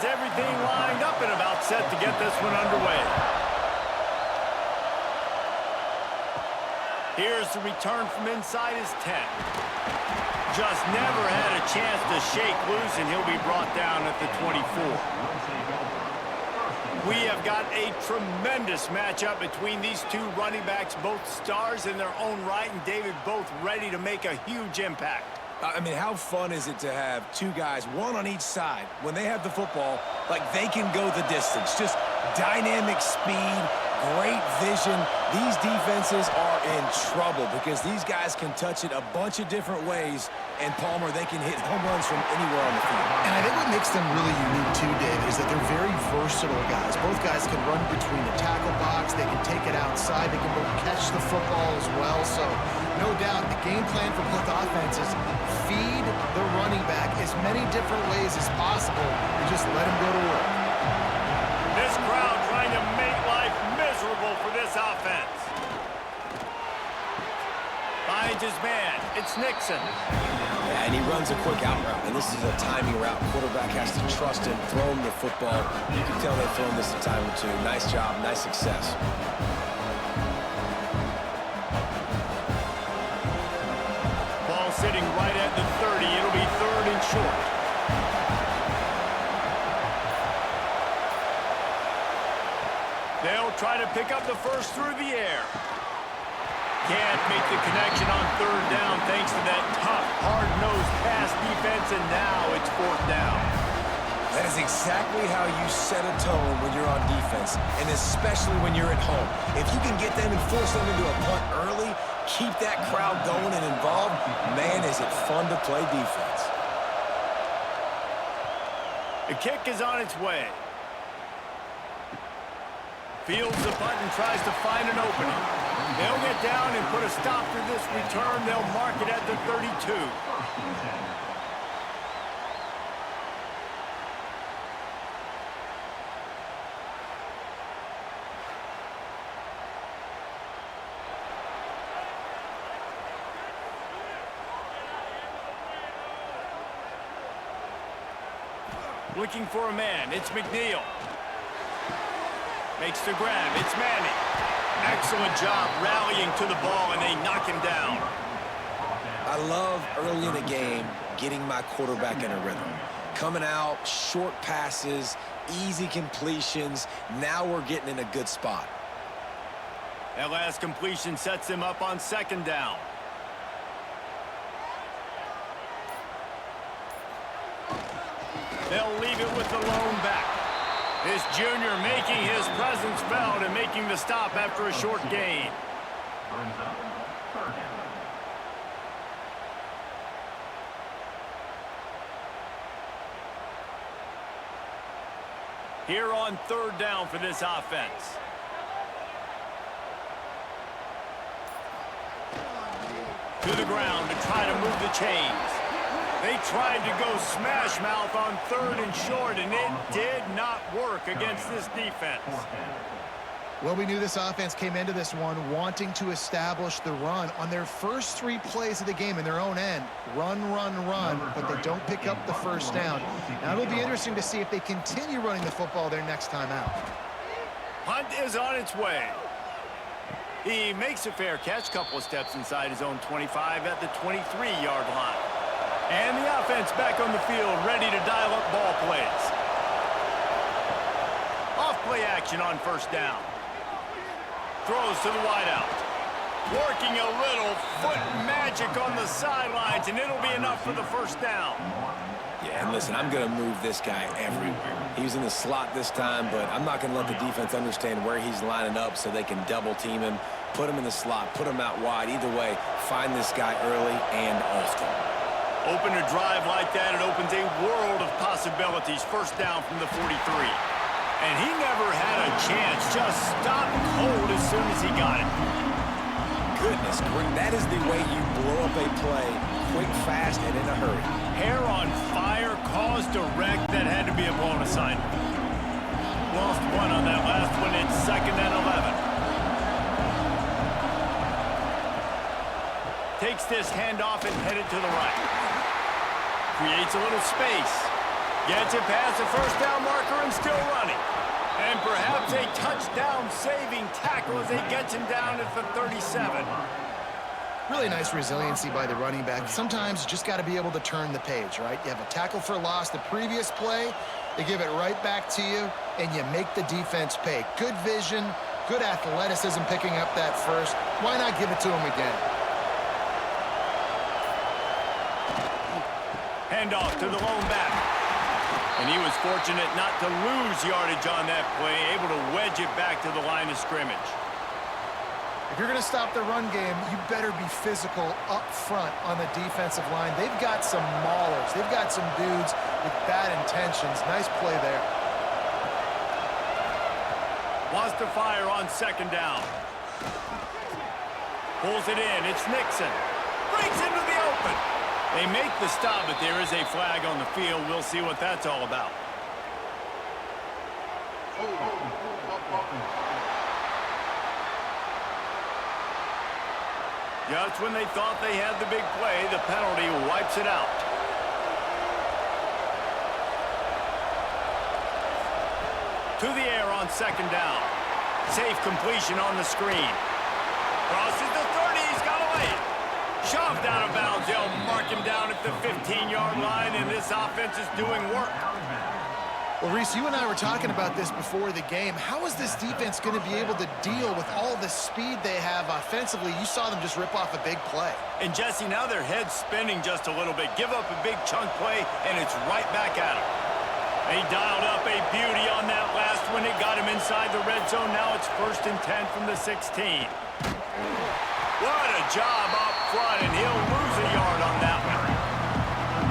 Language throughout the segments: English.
has everything lined up and about set to get this one underway. Here's the return from inside his 10. Just never had a chance to shake loose, and he'll be brought down at the 24. We have got a tremendous matchup between these two running backs, both stars in their own right, and David, both ready to make a huge impact. I mean, how fun is it to have two guys, one on each side, when they have the football, like they can go the distance. Just dynamic speed, great vision. These defenses are in trouble because these guys can touch it a bunch of different ways, and Palmer, they can hit home runs from anywhere on the field. And I think what makes them really unique too, David, is that they're very versatile guys. Both guys can run between the tackle box, they can take it outside, they can both catch the football as well. So no doubt the game plan for both offenses, feed the running back as many different ways as possible and just let him go to work. This crowd trying to make life miserable for this offense. Finds his man. It's Nixon. Yeah, and he runs a quick out route, and this is a timing route. Quarterback has to trust him, throw him the football. You can tell they've thrown this a time or two. Nice job, nice success. Ball sitting right at the 30. It'll be 3rd and short. They'll try to pick up the first through the air. Can't make the connection on 3rd down thanks to that tough, hard-nosed pass defense, and now it's 4th down. That is exactly how you set a tone when you're on defense, and especially when you're at home. If you can get them and force them into a punt early, keep that crowd going and involved, man, is it fun to play defense. The kick is on its way. Fields the punt and tries to find an opening. They'll get down and put a stop to this return. They'll mark it at the 32. Looking for a man. It's McNeil. Makes the grab. It's Manning. Excellent job rallying to the ball, and they knock him down. I love early in the game getting my quarterback in a rhythm. Coming out, short passes, easy completions. Now we're getting in a good spot. That last completion sets him up on 2nd down. They'll leave it with the lone back. This junior making his presence felt and making the stop after a short gain. Here on 3rd down for this offense. To the ground to try to move the chains. They tried to go smash mouth on 3rd and short, and it did not work against this defense. Well, we knew this offense came into this one wanting to establish the run on their first 3 plays of the game in their own end. Run, run, run, but they don't pick up the 1st down. Now, it'll be interesting to see if they continue running the football their next time out. Hunt is on its way. He makes a fair catch, couple of steps inside his own 25 at the 23-yard line. And the offense back on the field, ready to dial up ball plays. Off-play action on 1st down. Throws to the wideout. Working a little foot magic on the sidelines, and it'll be enough for the 1st down. Yeah, and listen, I'm going to move this guy everywhere. He's in the slot this time, but I'm not going to let the defense understand where he's lining up so they can double-team him, put him in the slot, put him out wide. Either way, find this guy early and often. Open a drive like that, it opens a world of possibilities. 1st down from the 43. And he never had a chance. Just stopped cold as soon as he got it. Goodness, that is the way you blow up a play, quick, fast, and in a hurry. Hair on fire caused a wreck that had to be a blown assignment. Lost 1 on that last one. It's 2nd and 11. Takes this handoff and headed to the right. Creates a little space. Gets it past the first down marker and still running. And perhaps a touchdown-saving tackle as he gets him down at the 37. Really nice resiliency by the running back. Sometimes you just got to be able to turn the page, right? You have a tackle for loss the previous play, they give it right back to you, and you make the defense pay. Good vision, good athleticism picking up that first. Why not give it to him again? Handoff to the lone back. And he was fortunate not to lose yardage on that play, able to wedge it back to the line of scrimmage. If you're going to stop the run game, you better be physical up front on the defensive line. They've got some maulers. They've got some dudes with bad intentions. Nice play there. Wants to fire on second down. Pulls it in. It's Nixon. Breaks into the open. They make the stop, but there is a flag on the field. We'll see what that's all about. Just when they thought they had the big play, the penalty wipes it out. To the air on second down. Safe completion on the screen. Crosses the 30. He's got away. Shoved out of bounds. They'll mark him down at the 15-yard line, and this offense is doing work. Well, Reese, you and I were talking about this before the game. How is this defense going to be able to deal with all the speed they have offensively? You saw them just rip off a big play. And, Jesse, now their head's spinning just a little bit. Give up a big chunk play, and it's right back at them. They dialed up a beauty on that last one. It got him inside the red zone. Now it's 1st and 10 from the 16. What a job up front, and he'll lose a yard on that one.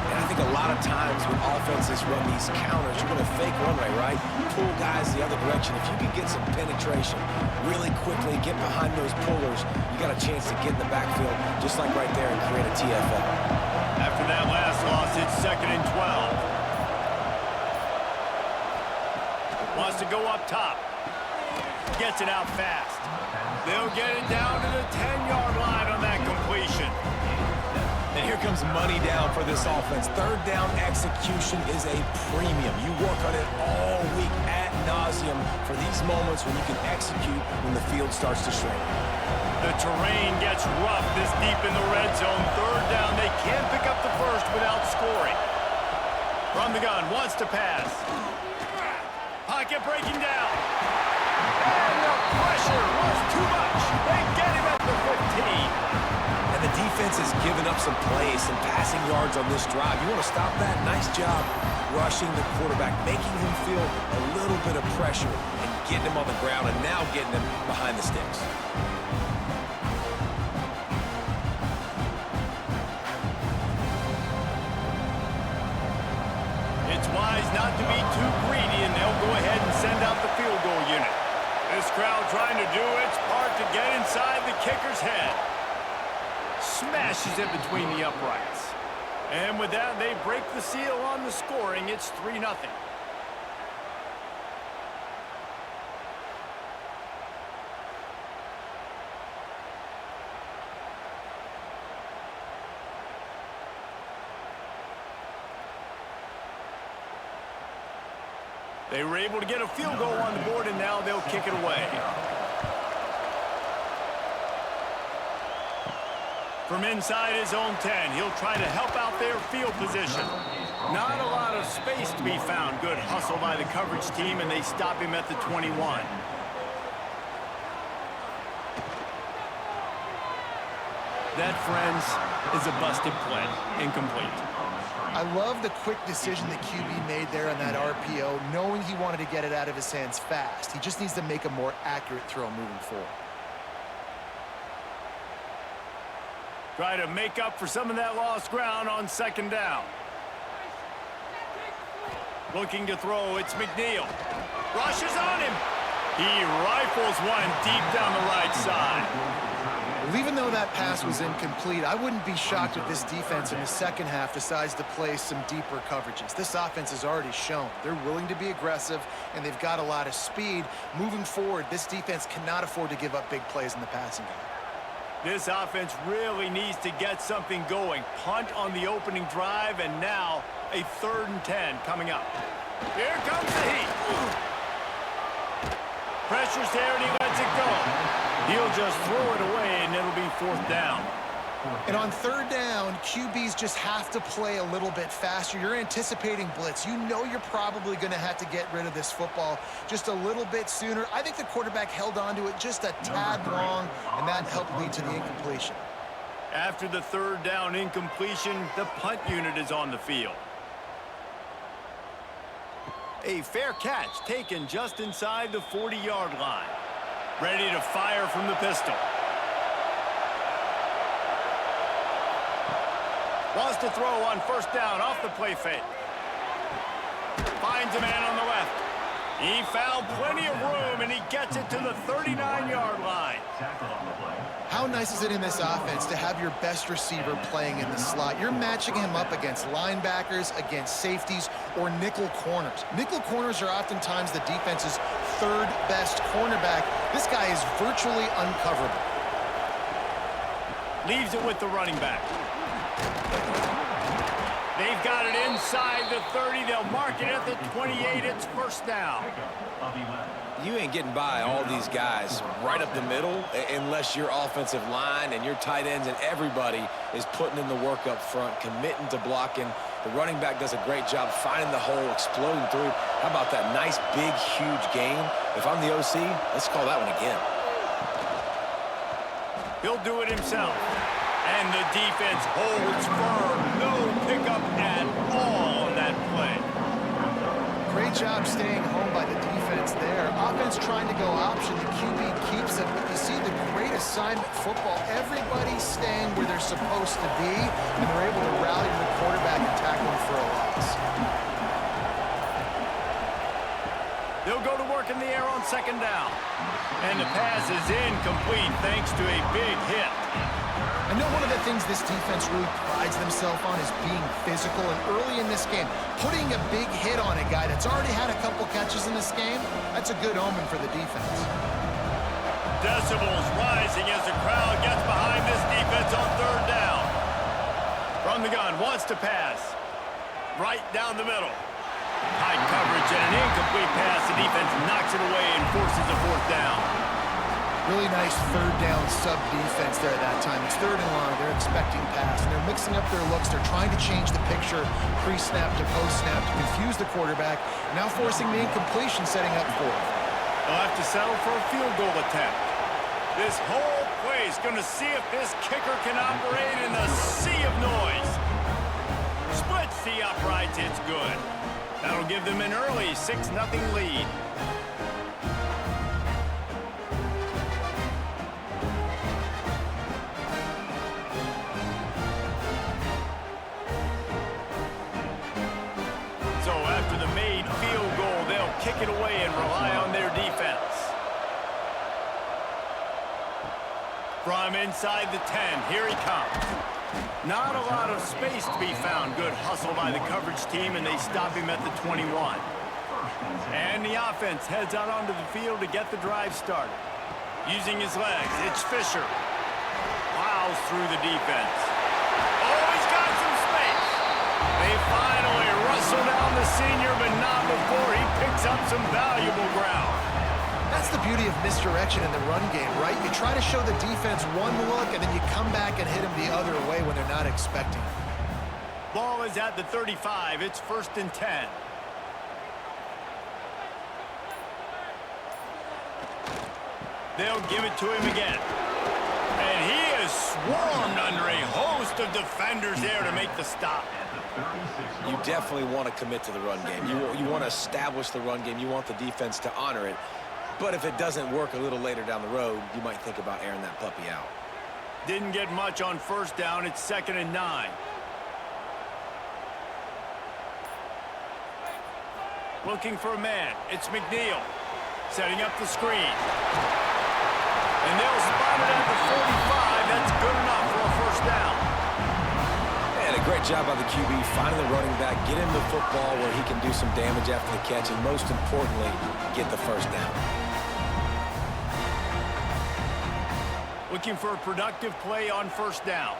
And I think a lot of times when offenses run these counters, you're going to fake runway, right? Pull guys the other direction. If you can get some penetration really quickly, get behind those pullers, you got a chance to get in the backfield, just like right there, and create a TFL. After that last loss, it's 2nd and 12. Wants to go up top. Gets it out fast. They'll get it down to the 10-yard line on that completion. And here comes money down for this offense. Third down execution is a premium. You work on it all week ad nauseum for these moments when you can execute when the field starts to shrink. The terrain gets rough this deep in the red zone. Third down, they can't pick up the first without scoring. From the gun, wants to pass. Pocket breaking down. And the pressure was too much. They get him at the 15. And the defense has given up some plays, some passing yards on this drive. You want to stop that? Nice job rushing the quarterback, making him feel a little bit of pressure and getting him on the ground and now getting him behind the sticks. It's wise not to be too greedy, and they'll go ahead and send out the field goal unit. This crowd trying to do its part to get inside the kicker's head. Smashes it between the uprights. And with that, they break the seal on the scoring. It's 3-0. They were able to get a field goal on the board, and now they'll kick it away. From inside his own 10, he'll try to help out their field position. Not a lot of space to be found. Good hustle by the coverage team, and they stop him at the 21. That, friends, is a busted play. Incomplete. I love the quick decision the QB made there on that RPO, knowing he wanted to get it out of his hands fast. He just needs to make a more accurate throw moving forward. Try to make up for some of that lost ground on second down. Looking to throw, it's McNeil. Rushes on him. He rifles one deep down the right side. Well, even though that pass was incomplete, I wouldn't be shocked if this defense in the second half decides to play some deeper coverages. This offense has already shown they're willing to be aggressive, and they've got a lot of speed. Moving forward, this defense cannot afford to give up big plays in the passing game. This offense really needs to get something going. Punt on the opening drive, and now A 3rd and 10 coming up. Here comes the heat. Pressure's there, and he lets it go. He'll just throw it away, and it'll be 4th down. And on 3rd down, QBs just have to play a little bit faster. You're anticipating blitz. You know you're probably going to have to get rid of this football just a little bit sooner. I think the quarterback held on to it just a tad long, and that helped lead to the incompletion. After the 3rd down incompletion, the punt unit is on the field. A fair catch taken just inside the 40-yard line. Ready to fire from the pistol. Wants to throw on 1st down off the play fake. Finds a man on the left. He found plenty of room, and he gets it to the 39-yard line. How nice is it in this offense to have your best receiver playing in the slot? You're matching him up against linebackers, against safeties, or nickel corners. Nickel corners are oftentimes the defense's 3rd best cornerback. This guy is virtually uncoverable. Leaves it with the running back. They've got it inside the 30. They'll mark it at the 28. It's 1st down. You ain't getting by all these guys right up the middle unless your offensive line and your tight ends and everybody is putting in the work up front, committing to blocking. The running back does a great job finding the hole, exploding through. How about that nice, big, huge gain? If I'm the OC, let's call that one again. He'll do it himself. And the defense holds firm. No pickup at all on that play. Great job staying home by the defense there. Offense trying to go option. The QB keeps it. But you see the great assignment football. Everybody's staying where they're supposed to be, and they're able to rally to the quarterback and tackle him for a loss. They'll go to work in the air on 2nd down. And the pass is incomplete thanks to a big hit. I know one of the things this defense really prides themselves on is being physical, and early in this game, putting a big hit on a guy that's already had a couple catches in this game, that's a good omen for the defense. Decibels rising as the crowd gets behind this defense on 3rd down. From the gun, wants to pass. Right down the middle. Tight coverage and an incomplete pass. The defense knocks it away and forces a 4th down. Really nice 3rd down sub-defense there at that time. It's 3rd and long. They're expecting pass, and they're mixing up their looks. They're trying to change the picture pre-snap to post-snap to confuse the quarterback, now forcing the incompletion, setting up 4th. They'll have to settle for a field goal attempt. This whole play is going to see if this kicker can operate in the sea of noise. Splits the uprights. It's good. That'll give them an early 6-0 lead. Kick it away and rely on their defense. From inside the 10, here he comes. Not a lot of space to be found. Good hustle by the coverage team, and they stop him at the 21. And the offense heads out onto the field to get the drive started. Using his legs, it's Fisher. Plows through the defense. Oh, he's got some space. They finally wrestle down the senior, but not before he picks up some valuable ground. That's the beauty of misdirection in the run game, right? You try to show the defense one look, and then you come back and hit them the other way when they're not expecting it. Ball is at the 35. It's 1st and 10. They'll give it to him again. And he is swarmed under a host of defenders there to make the stop. You definitely want to commit to the run game. You want to establish the run game. You want the defense to honor it. But if it doesn't work a little later down the road, you might think about airing that puppy out. Didn't get much on 1st down. It's 2nd and 9. Looking for a man. It's McNeil. Setting up the screen. And they'll spot it at the 45. That's good enough for a 1st down. And a great job by the QB finding the running back, get him the football where he can do some damage after the catch, and most importantly, get the 1st down. Looking for a productive play on 1st down.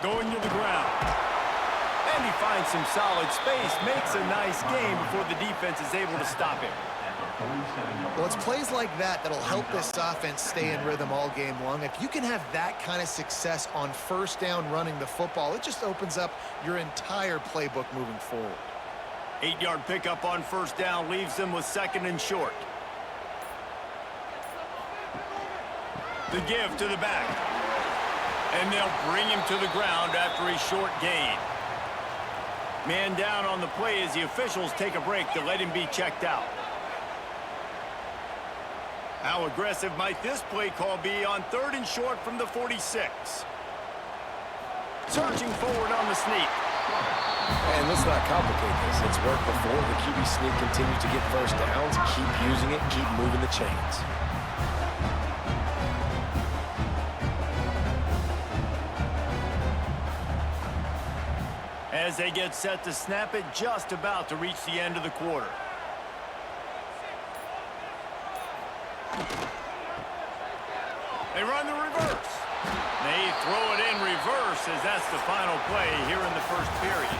Going to the ground. And he finds some solid space, makes a nice game before the defense is able to stop him. Well, it's plays like that that'll help this offense stay in rhythm all game long. If you can have that kind of success on first down running the football, it just opens up your entire playbook moving forward. 8-yard pickup on first down leaves them with 2nd and short. The give to the back. And they'll bring him to the ground after a short gain. Man down on the play as the officials take a break to let him be checked out. How aggressive might this play call be on 3rd and short from the 46? Searching forward on the sneak. And let's not complicate this. It's worked before. The QB sneak continues to get first downs. Keep using it. Keep moving the chains. As they get set to snap it, just about to reach the end of the quarter. They run the reverse. They throw it in reverse as that's the final play here in the first period.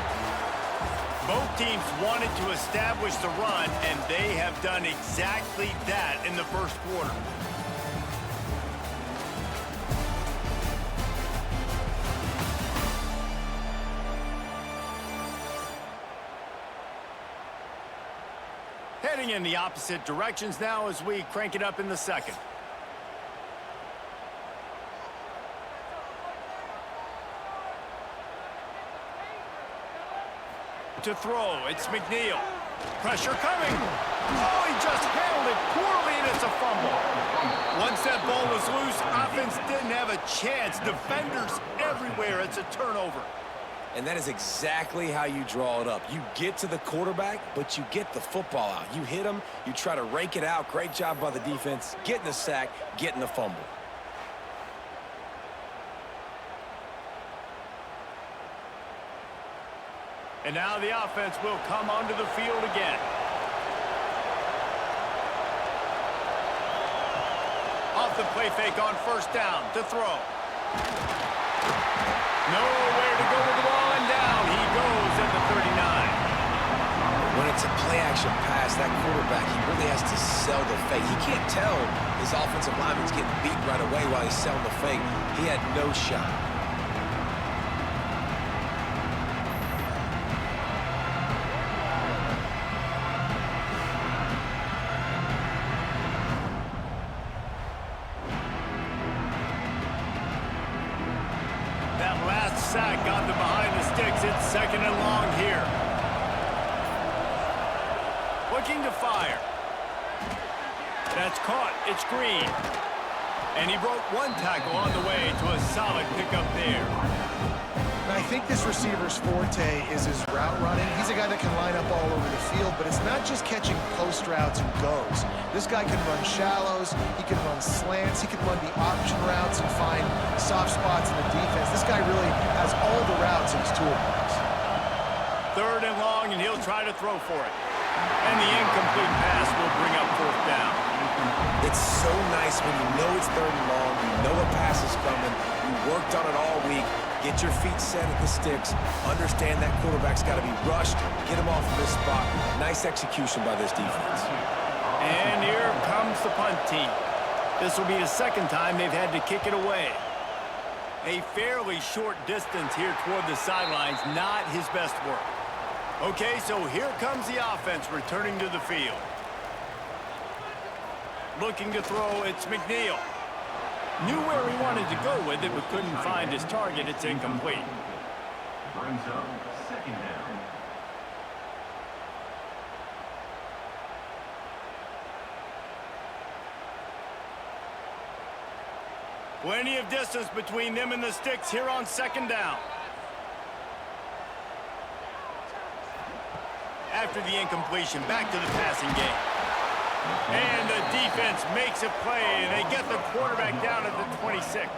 Both teams wanted to establish the run, and they have done exactly that in the first quarter. Heading in the opposite directions now as we crank it up in the second. To throw, it's McNeil. Pressure coming. Oh, he just handled it poorly, and it's a fumble. Once that ball was loose, offense didn't have a chance. Defenders everywhere. It's a turnover. And that is exactly how you draw it up. You get to the quarterback, but you get the football out. You hit him, you try to rake it out. Great job by the defense. Getting the sack, getting the fumble. And now the offense will come onto the field again. Off the play fake on first down to throw. Nowhere to go with the ball, and down he goes at the 39. When it's a play-action pass, that quarterback, he really has to sell the fake. He can't tell his offensive lineman's getting beat right away while he's selling the fake. He had no shot. Sack got them behind the sticks. It's 2nd and long here. Looking to fire. That's caught. It's Green. And he broke one tackle on the way to a solid pickup there. I think this receiver's forte is his route running. He's a guy that can line up all over the field, but it's not just catching post routes and goes. This guy can run shallows, he can run slants, he can run the option routes and find soft spots in the defense. This guy really has all the routes in his toolbox. 3rd and long, and he'll try to throw for it. And the incomplete pass will bring up 4th down. It's so nice when you know it's 3rd and long, you know a pass is coming, you worked on it all week. Get your feet set at the sticks. Understand that quarterback's got to be rushed. Get him off of this spot. Nice execution by this defense. And here comes the punt team. This will be the 2nd time they've had to kick it away. A fairly short distance here toward the sidelines, not his best work. Okay, so here comes the offense returning to the field. Looking to throw, it's McNeil. Knew where he wanted to go with it, but couldn't find his target. It's incomplete. Brings up 2nd down. Plenty of distance between them and the sticks here on 2nd down. After the incompletion, back to the passing game. And the defense makes a play, and they get the quarterback down at the 26.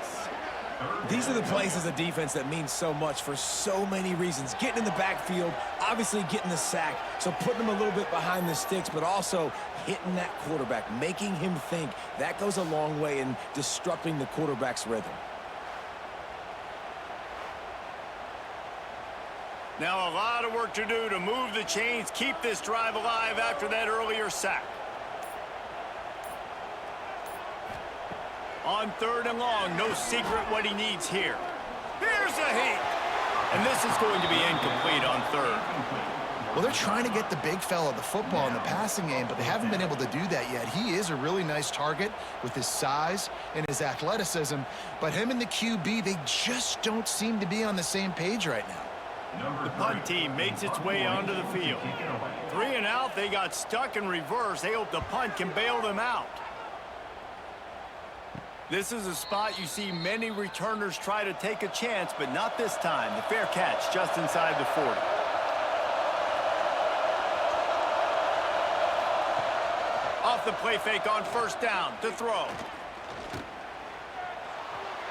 These are the plays as a defense that mean so much for so many reasons. Getting in the backfield, obviously getting the sack, so putting them a little bit behind the sticks, but also hitting that quarterback, making him think. That goes a long way in disrupting the quarterback's rhythm. Now a lot of work to do to move the chains, keep this drive alive after that earlier sack. On 3rd and long, no secret what he needs here. Here's a hit. And this is going to be incomplete on 3rd. Well, they're trying to get the big fella the football in the passing game, but they haven't been able to do that yet. He is a really nice target with his size and his athleticism, but him and the QB, they just don't seem to be on the same page right now. The punt team makes its way onto the field. 3 and out, they got stuck in reverse. They hope the punt can bail them out. This is a spot you see many returners try to take a chance, but not this time. The fair catch just inside the 40. Off the play fake on 1st down to throw.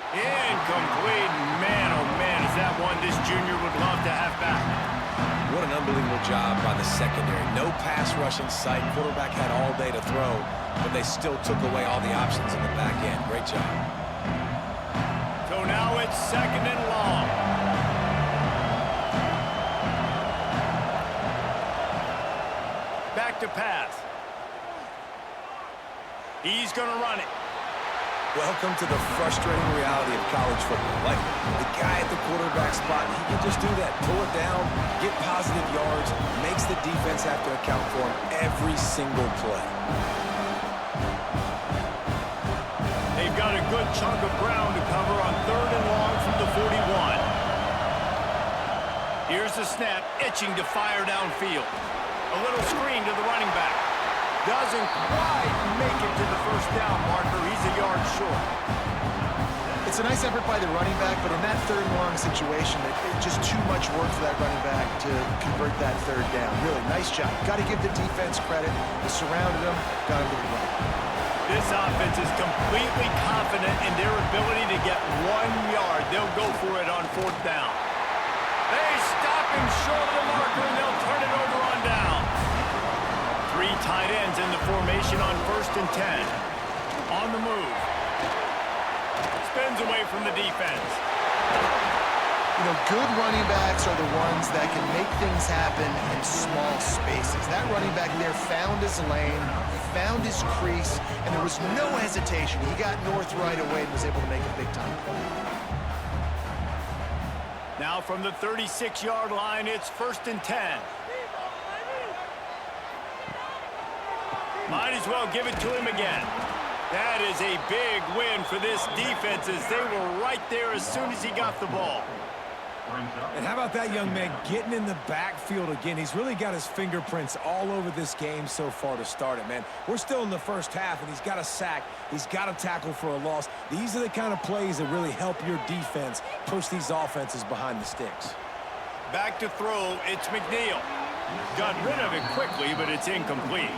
Incomplete. Man, oh man, is that one this junior would love to have back. What an unbelievable job by the secondary. No pass rush in sight. Quarterback had all day to throw, but they still took away all the options in the back end. Great job. So now it's 2nd and long. Back to pass. He's going to run it. Welcome to the frustrating reality of college football. Like, the guy at the quarterback spot, he can just do that. Pull it down, get positive yards, makes the defense have to account for him every single play. They've got a good chunk of ground to cover on 3rd and long from the 41. Here's the snap, itching to fire downfield. A little screen to the running back. Doesn't quite make it to the 1st down marker. He's a yard short. It's a nice effort by the running back, but in that 3rd and long situation, it's just too much work for that running back to convert that 3rd down. Really, nice job. Got to give the defense credit. They surrounded him, got him to the right. This offense is completely confident in their ability to get 1 yard. They'll go for it on 4th down. They stop him short of the marker, and they'll turn it over on down. 3 tight ends in the formation on 1st and 10. On the move. Spins away from the defense. You know, good running backs are the ones that can make things happen in small spaces. That running back there found his lane, he found his crease, and there was no hesitation. He got north right away and was able to make a big-time play. Now from the 36-yard line, it's 1st and 10. Might as well give it to him again. That is a big win for this defense as they were right there as soon as he got the ball. And how about that young man getting in the backfield again? He's really got his fingerprints all over this game so far to start it, man. We're still in the 1st half, and he's got a sack. He's got a tackle for a loss. These are the kind of plays that really help your defense push these offenses behind the sticks. Back to throw, it's McNeil. Got rid of it quickly, but it's incomplete.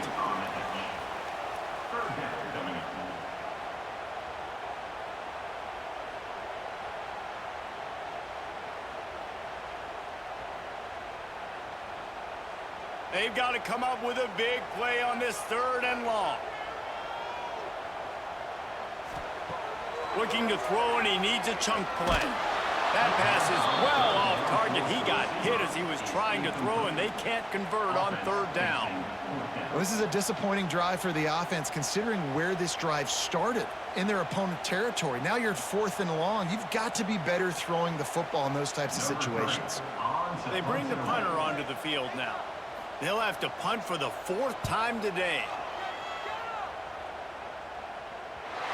They've got to come up with a big play on this 3rd and long. Looking to throw, and he needs a chunk play. That pass is well off target. He got hit as he was trying to throw, and they can't convert on 3rd down. Well, this is a disappointing drive for the offense, considering where this drive started in their opponent territory. Now you're at 4th and long. You've got to be better throwing the football in those types of situations. They bring the punter onto the field now. They'll have to punt for the 4th time today.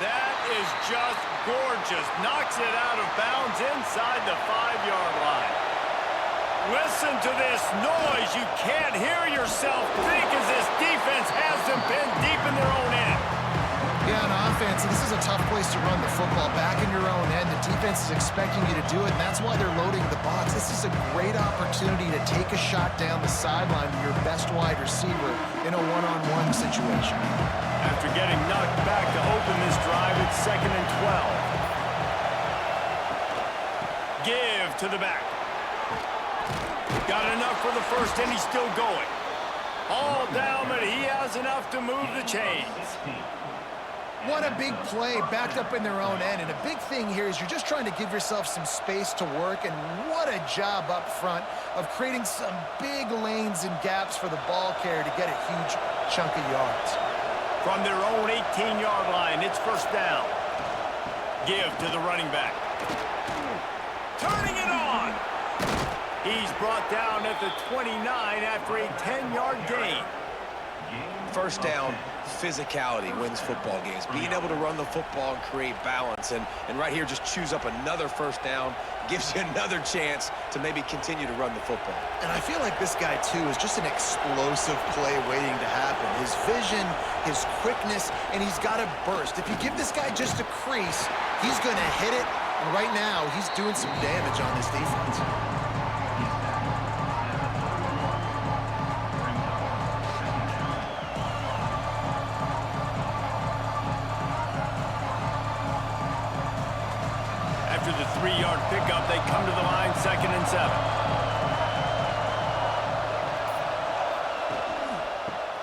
That is just gorgeous. Knocks it out of bounds inside the 5-yard line. Listen to this noise. You can't hear yourself think as this defense has them pinned deep in their own end. Yeah, on offense, this is a tough place to run the football. Back in your own end, the defense is expecting you to do it, and that's why they're loading the box. This is a great opportunity to take a shot down the sideline to your best wide receiver in a one-on-one situation. After getting knocked back to open this drive, it's 2nd and 12. Give to the back. Got enough for the 1st, and he's still going. All down, but he has enough to move the chains. What a big play backed up in their own end. And a big thing here is you're just trying to give yourself some space to work. And what a job up front of creating some big lanes and gaps for the ball carrier to get a huge chunk of yards. From their own 18-yard line, it's first down. Give to the running back. Turning it on. He's brought down at the 29 after a 10-yard gain. First down, physicality wins football games. Being able to run the football and create balance. And right here, just choose up another first down. Gives you another chance to maybe continue to run the football. And I feel like this guy, too, is just an explosive play waiting to happen. His vision, his quickness, and he's got a burst. If you give this guy just a crease, he's going to hit it. And right now, he's doing some damage on this defense. After the 3-yard pickup, they come to the line, 2nd and 7.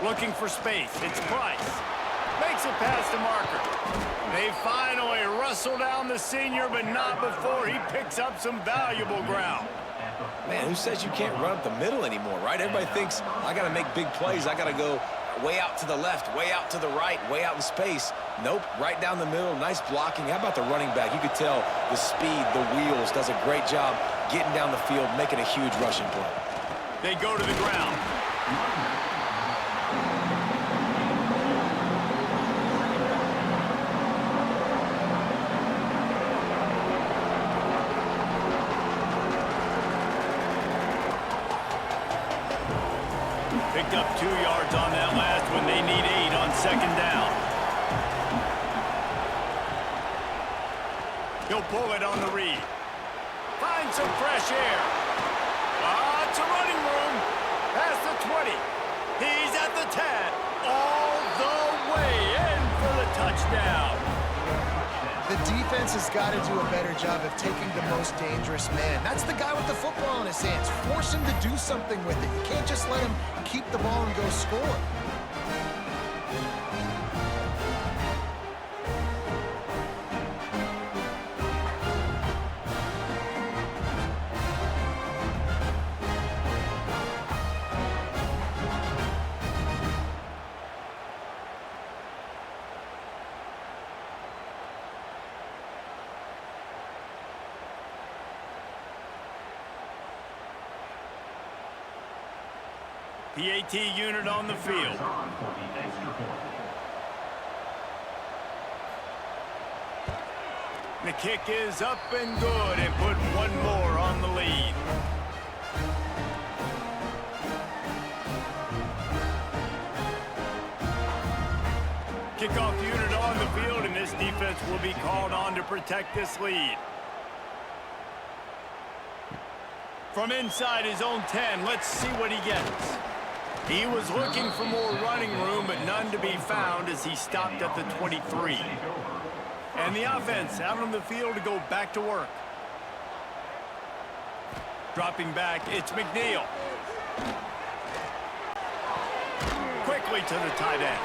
Looking for space. It's Price. Makes it past the marker. They finally wrestle down the senior, but not before he picks up some valuable ground. Man, who says you can't run up the middle anymore, right? Everybody thinks, I got to make big plays. I got to go way out to the left, way out to the right, way out in space. Nope, right down the middle, nice blocking. How about the running back? You could tell the speed, the wheels, does a great job getting down the field, making a huge rushing play. They go to the ground. Picked up 2 yards on that last one. They need 8 on 2nd down. He'll pull it on the read. Find some fresh air. Lots of running room. Past the 20. He's at the 10. All the way in for the touchdown. The defense has got to do a better job of taking the most dangerous man. That's the guy with the football in his hands. Force him to do something with it. You can't just let him keep the ball and go score. PAT unit on the field. The kick is up and good, and put one more on the lead. Kickoff unit on the field, and this defense will be called on to protect this lead. From inside his own 10, let's see what he gets. He was looking for more running room, but none to be found as he stopped at the 23. And the offense out on the field to go back to work. Dropping back, it's McNeil. Quickly to the tight end.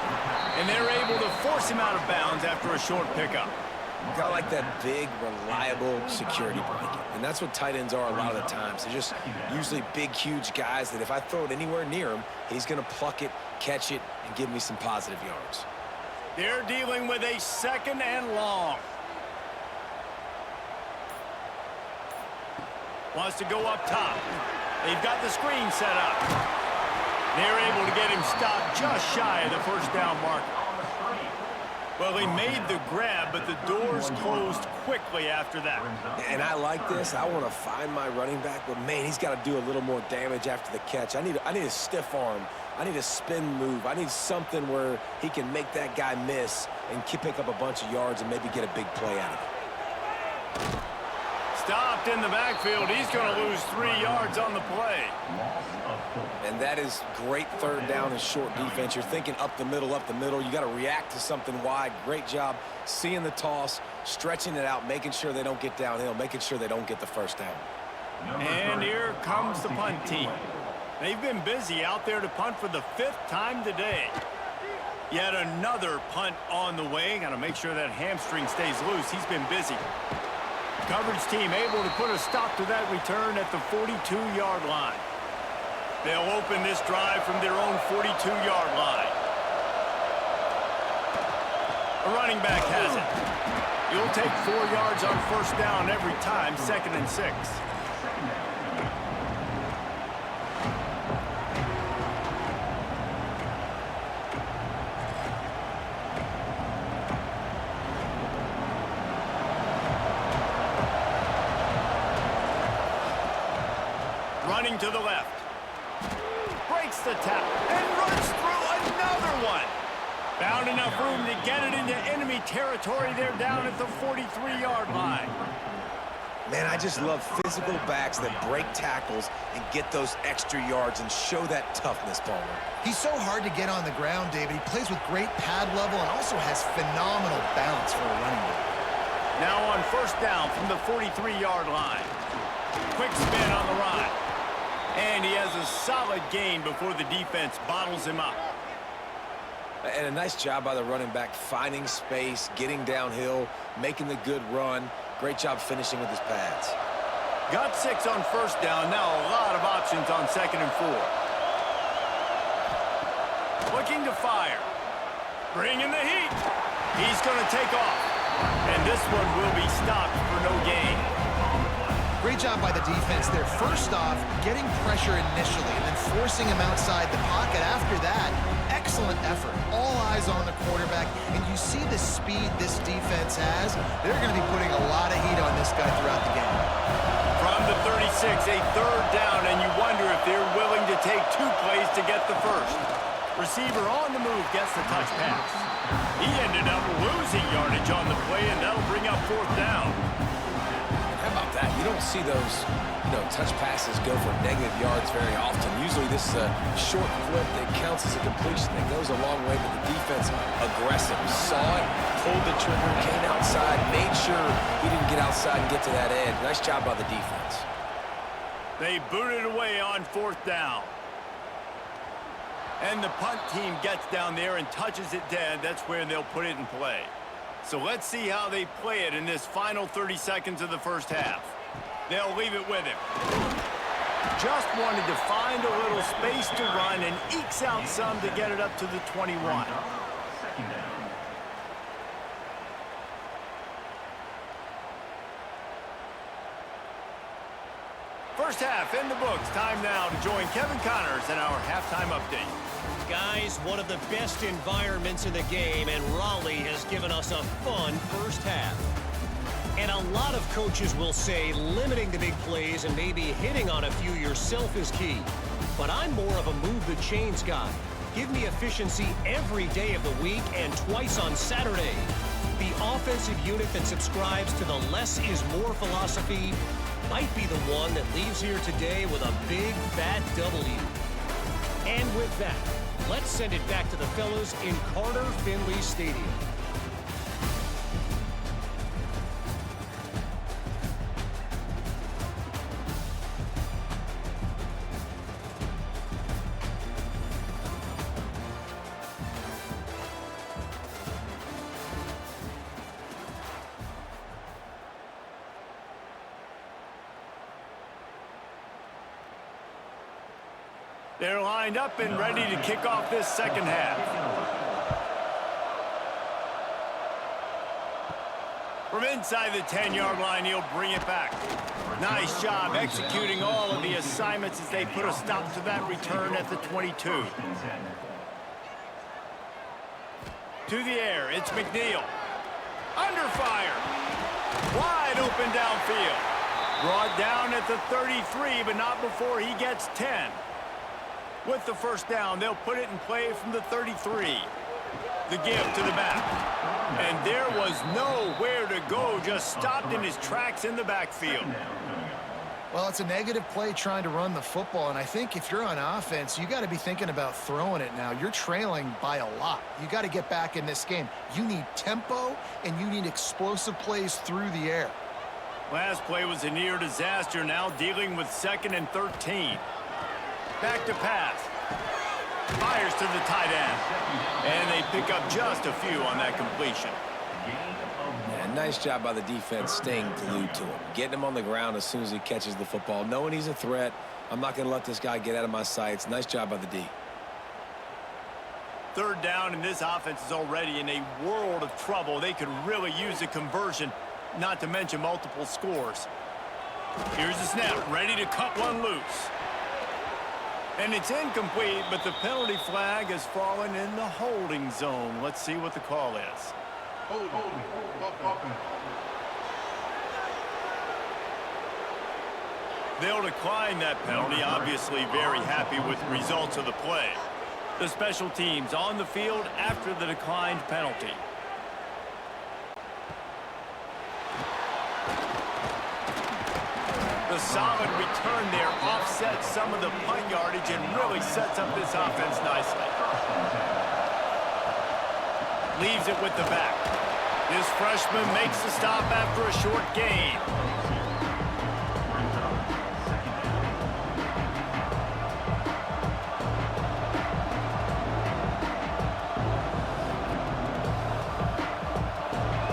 And they're able to force him out of bounds after a short pickup. Got like that big, reliable security blanket. And that's what tight ends are a lot of the times. They're just usually big, huge guys that if I throw it anywhere near him, he's going to pluck it, catch it, and give me some positive yards. They're dealing with a 2nd and long. Wants to go up top. They've got the screen set up. They're able to get him stopped just shy of the first down marker. Well, he made the grab, but the doors closed quickly after that. And I like this. I want to find my running back, but, man, he's got to do a little more damage after the catch. I need a stiff arm. I need a spin move. I need something where he can make that guy miss and pick up a bunch of yards and maybe get a big play out of it. Stopped in the backfield. He's going to lose 3 yards on the play. And that is great 3rd down and short defense. You're thinking up the middle, up the middle. You got to react to something wide. Great job seeing the toss, stretching it out, making sure they don't get downhill, making sure they don't get the first down. And here comes the punt team. They've been busy out there to punt for the 5th time today. Yet another punt on the way. Got to make sure that hamstring stays loose. He's been busy. Coverage team able to put a stop to that return at the 42-yard line. They'll open this drive from their own 42-yard line. A running back has it. You'll take 4 yards on first down every time, 2nd and 6. Running to the left. Breaks the tackle and runs through another one. Found enough room to get it into enemy territory. They're down at the 43-yard line. Man, I just love physical backs that break tackles and get those extra yards and show that toughness, Palmer. He's so hard to get on the ground, David. He plays with great pad level and also has phenomenal balance for a running back. Now on first down from the 43-yard line. Quick spin on the run. And he has a solid gain before the defense bottles him up. And a nice job by the running back, finding space, getting downhill, making the good run. Great job finishing with his pads. Got 6 on first down. Now a lot of options on 2nd and 4. Looking to fire. Bringing the heat. He's going to take off. And this one will be stopped for no gain. Great job by the defense there. First off, getting pressure initially and then forcing him outside the pocket. After that, excellent effort. All eyes on the quarterback. And you see the speed this defense has. They're going to be putting a lot of heat on this guy throughout the game. From the 36, a 3rd down, and you wonder if they're willing to take 2 plays to get the first. Receiver on the move gets the touch pass. He ended up losing yardage on the play, and that'll bring up 4th down. How about that? You don't see those, touch passes go for negative yards very often. Usually this is a short flip that counts as a completion that goes a long way, but the defense aggressive. Saw it, pulled the trigger, came outside, made sure he didn't get outside and get to that edge. Nice job by the defense. They booted away on 4th down. And the punt team gets down there and touches it dead. That's where they'll put it in play. So let's see how they play it in this final 30 seconds of the first half. They'll leave it with him. Just wanted to find a little space to run and ekes out some to get it up to the 21. First half in the books. Time now to join Kevin Connors in our halftime update. Guys, one of the best environments in the game, and Raleigh has given us a fun first half. And a lot of coaches will say limiting the big plays and maybe hitting on a few yourself is key. But I'm more of a move the chains guy. Give me efficiency every day of the week and twice on Saturday. The offensive unit that subscribes to the less is more philosophy might be the one that leaves here today with a big fat W. And with that, let's send it back to the fellas in Carter Finley Stadium. They're lined up and ready to kick off this second half. From inside the 10-yard line, he'll bring it back. Nice job executing all of the assignments as they put a stop to that return at the 22. To the air, it's McNeil. Under fire. Wide open downfield. Brought down at the 33, but not before he gets 10. With the first down, they'll put it in play from the 33. The give to the back. And there was nowhere to go, just stopped in his tracks in the backfield. Well, it's a negative play trying to run the football, and I think if you're on offense, you got to be thinking about throwing it now. You're trailing by a lot. You got to get back in this game. You need tempo, and you need explosive plays through the air. Last play was a near disaster, now dealing with 2nd and 13. Back to pass. Fires to the tight end. And they pick up just a few on that completion. Yeah, nice job by the defense staying glued to him. Getting him on the ground as soon as he catches the football. Knowing he's a threat. I'm not going to let this guy get out of my sights. Nice job by the D. Third down, and this offense is already in a world of trouble. They could really use a conversion, not to mention multiple scores. Here's the snap, ready to cut one loose. And it's incomplete, but the penalty flag has fallen in the holding zone. Let's see what the call is. They'll decline that penalty, obviously very happy with the results of the play. The special teams on the field after the declined penalty. The solid return there offsets some of the punt yardage and really sets up this offense nicely. Leaves it with the back. This freshman makes the stop after a short gain.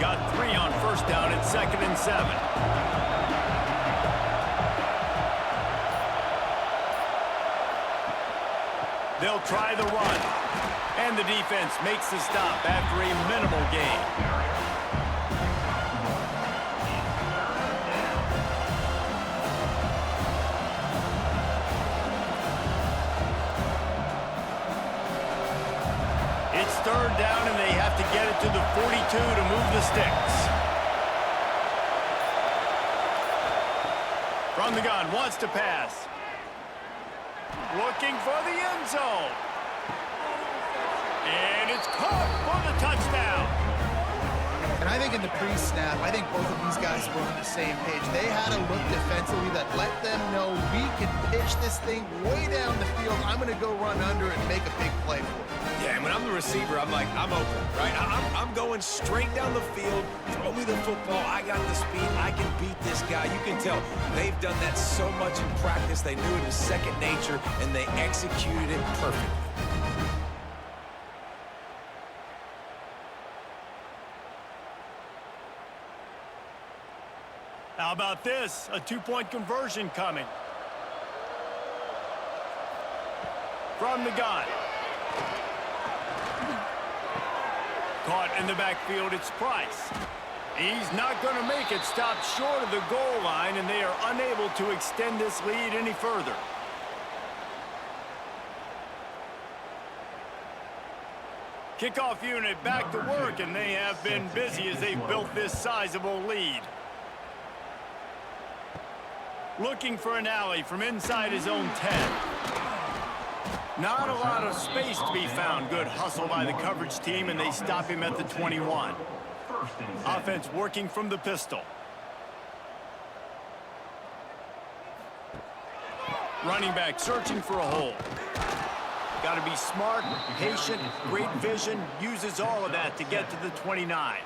Got 3 on first down at 2nd and 7. They'll try the run. And the defense makes the stop after a minimal gain. It's 3rd down, and they have to get it to the 42 to move the sticks. From the gun, wants to pass. Looking for the end zone. And it's caught for the touchdown. And I think in the pre-snap, I think both of these guys were on the same page. They had a look defensively that let them know we can pitch this thing way down the field. I'm going to go run under and make a big play for it. Yeah, and when I'm the receiver, I'm like, I'm open, right? I'm going straight down the field. Throw me the football. I got the speed. I can beat this guy. You can tell they've done that so much in practice. They knew it was second nature, and they executed it perfectly. How about this? A 2-point conversion coming. From the gun. Caught in the backfield, it's Price. He's not going to make it. Stopped short of the goal line, and they are unable to extend this lead any further. Kickoff unit back to work, and they have been busy as they've built this sizable lead. Looking for an alley from inside his own 10. Not a lot of space to be found. Good hustle by the coverage team, and they stop him at the 21. Offense working from the pistol. Running back searching for a hole. Got to be smart, patient, great vision. Uses all of that to get to the 29.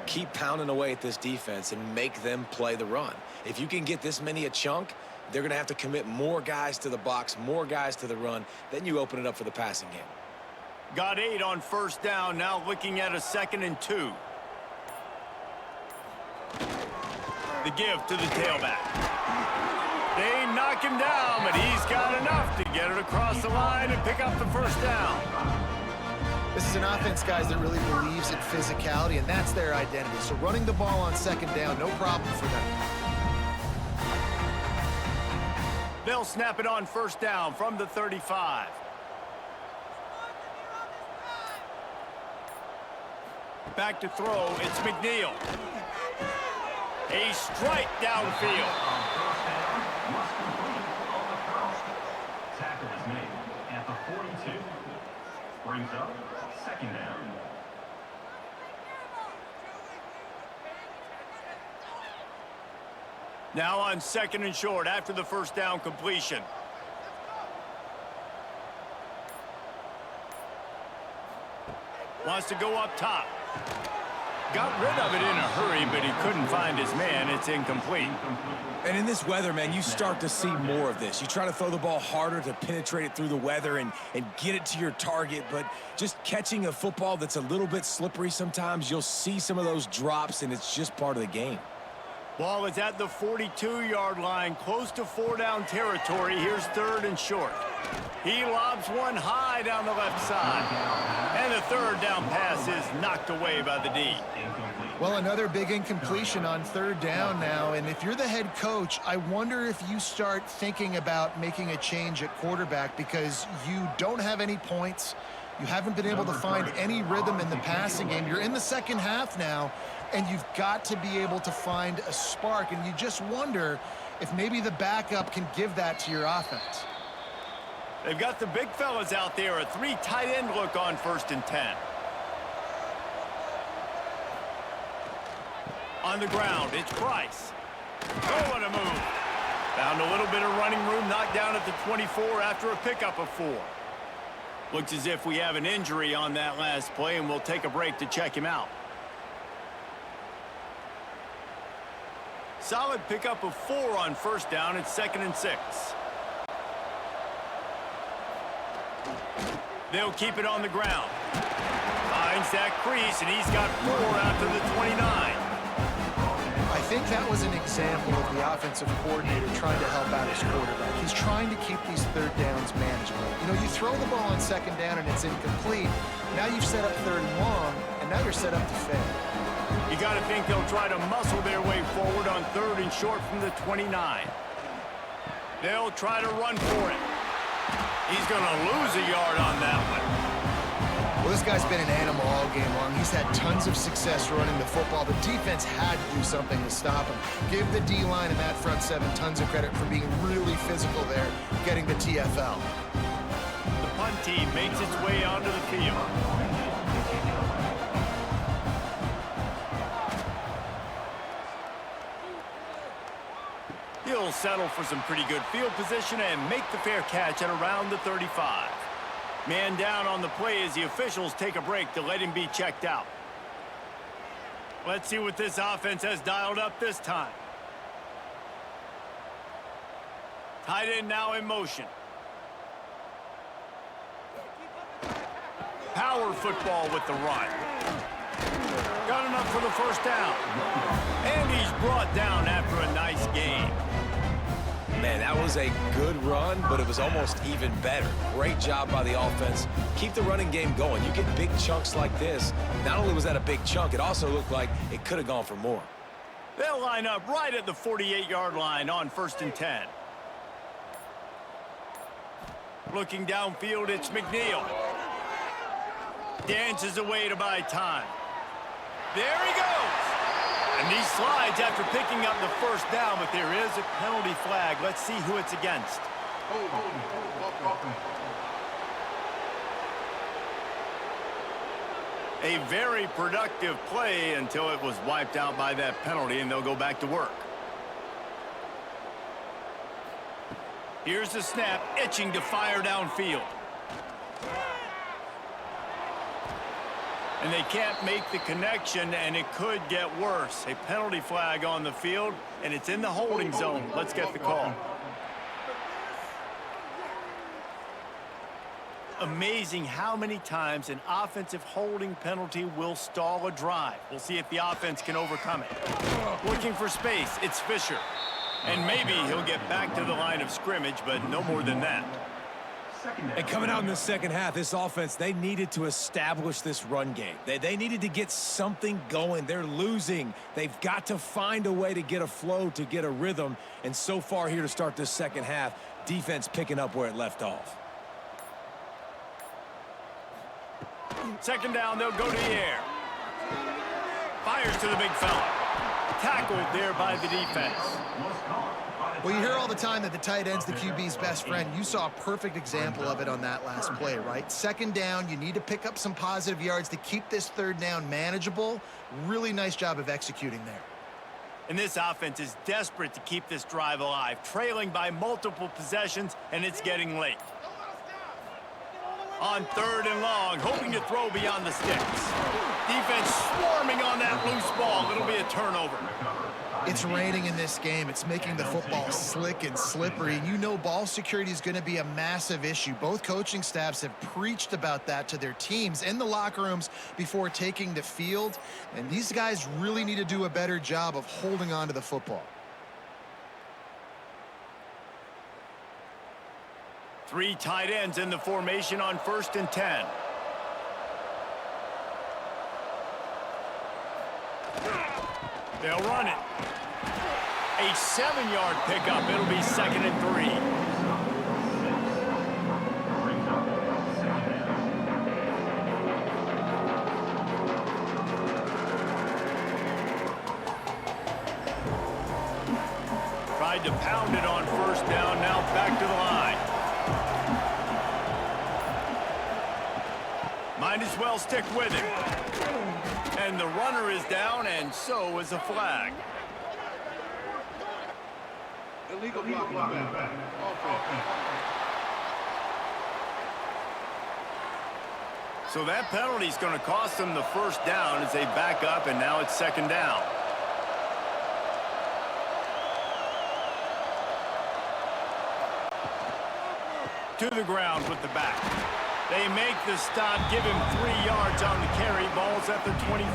Keep pounding away at this defense and make them play the run. If you can get this many a chunk, they're going to have to commit more guys to the box, more guys to the run. Then you open it up for the passing game. Got 8 on first down, now looking at a 2nd and 2. The give to the tailback. They knock him down, but he's got enough to get it across the line and pick up the first down. This is an offense, guys, that really believes in physicality, and that's their identity. So running the ball on 2nd down, no problem for them. They'll snap it on first down from the 35. Back to throw, it's McNeil. A strike downfield. Tackle is made at the 42. Brings up 2nd down. Now on 2nd and short after the first down completion. Wants to go up top. Got rid of it in a hurry, but he couldn't find his man. It's incomplete. And in this weather, man, you start to see more of this. You try to throw the ball harder to penetrate it through the weather and get it to your target, but just catching a football that's a little bit slippery sometimes, you'll see some of those drops, and it's just part of the game. Ball is at the 42-yard line, close to 4-down territory. Here's 3rd and short. He lobs one high down the left side. And the 3rd down pass is knocked away by the D. Well, another big incompletion on 3rd down now, and if you're the head coach, I wonder if you start thinking about making a change at quarterback because you don't have any points. You haven't been able to find any rhythm in the passing game. You're in the second half now, and you've got to be able to find a spark, and you just wonder if maybe the backup can give that to your offense. They've got the big fellas out there, a 3 tight end look on 1st and 10. On the ground, it's Price. Oh, what a move. Found a little bit of running room, knocked down at the 24 after a pickup of 4. Looks as if we have an injury on that last play, and we'll take a break to check him out. Solid pickup of 4 on 1st down. It's 2nd and 6. They'll keep it on the ground. Finds that crease, and he's got 4 out to the 29. I think that was an example of the offensive coordinator trying to help out his quarterback. He's trying to keep these 3rd downs manageable. You know, you throw the ball on 2nd down and it's incomplete. Now you've set up 3rd and long, and now you're set up to fail. You got to think they'll try to muscle their way forward on 3rd and short from the 29. They'll try to run for it. He's going to lose a yard on that one. Well, this guy's been an animal all game long. He's had tons of success running the football. The defense had to do something to stop him. Give the D-line and that front 7 tons of credit for being really physical there, getting the TFL. The punt team makes its way onto the field. He'll settle for some pretty good field position and make the fair catch at around the 35. Man down on the play as the officials take a break to let him be checked out. Let's see what this offense has dialed up this time. Tight end now in motion. Power football with the run. Got enough for the 1st down. And he's brought down after a nice gain. Man, that was a good run, but it was almost even better. Great job by the offense. Keep the running game going. You get big chunks like this. Not only was that a big chunk, it also looked like it could have gone for more. They'll line up right at the 48-yard line on 1st and 10. Looking downfield, it's McNeil. Dances away to buy time. There he goes. And he slides after picking up the 1st down, but there is a penalty flag. Let's see who it's against. A very productive play until it was wiped out by that penalty, and they'll go back to work. Here's the snap, itching to fire downfield. And they can't make the connection, and it could get worse. A penalty flag on the field, and it's in the holding zone. Let's get the call. Amazing how many times an offensive holding penalty will stall a drive. We'll see if the offense can overcome it. Looking for space, it's Fisher. And maybe he'll get back to the line of scrimmage, but no more than that. And coming out in the second half, this offense, they needed to establish this run game. They needed to get something going. They're losing. They've got to find a way to get a flow, to get a rhythm. And so far here to start this second half, defense picking up where it left off. 2nd down, they'll go to the air. Fires to the big fella. Tackled there by the defense. Well, you hear all the time that the tight end's the QB's best friend. You saw a perfect example of it on that last play, right? 2nd down, you need to pick up some positive yards to keep this 3rd down manageable. Really nice job of executing there. And this offense is desperate to keep this drive alive, trailing by multiple possessions, and it's getting late. On 3rd and long, hoping to throw beyond the sticks. Defense swarming on that loose ball. It'll be a turnover. It's raining in this game. It's making the football slick and slippery. And you know ball security is going to be a massive issue. Both coaching staffs have preached about that to their teams in the locker rooms before taking the field. And these guys really need to do a better job of holding on to the football. 3 tight ends in the formation on 1st and 10. They'll run it. A 7-yard pickup. It'll be 2nd and 3. Tried to pound it on 1st down. Now back to the line. Might as well stick with it. And the runner is down, and so is a flag. Illegal blocking. So that penalty is going to cost them the 1st down as they back up, and now it's 2nd down. To the ground with the back. They make the stop, give him 3 yards on the carry. Ball's at the 24.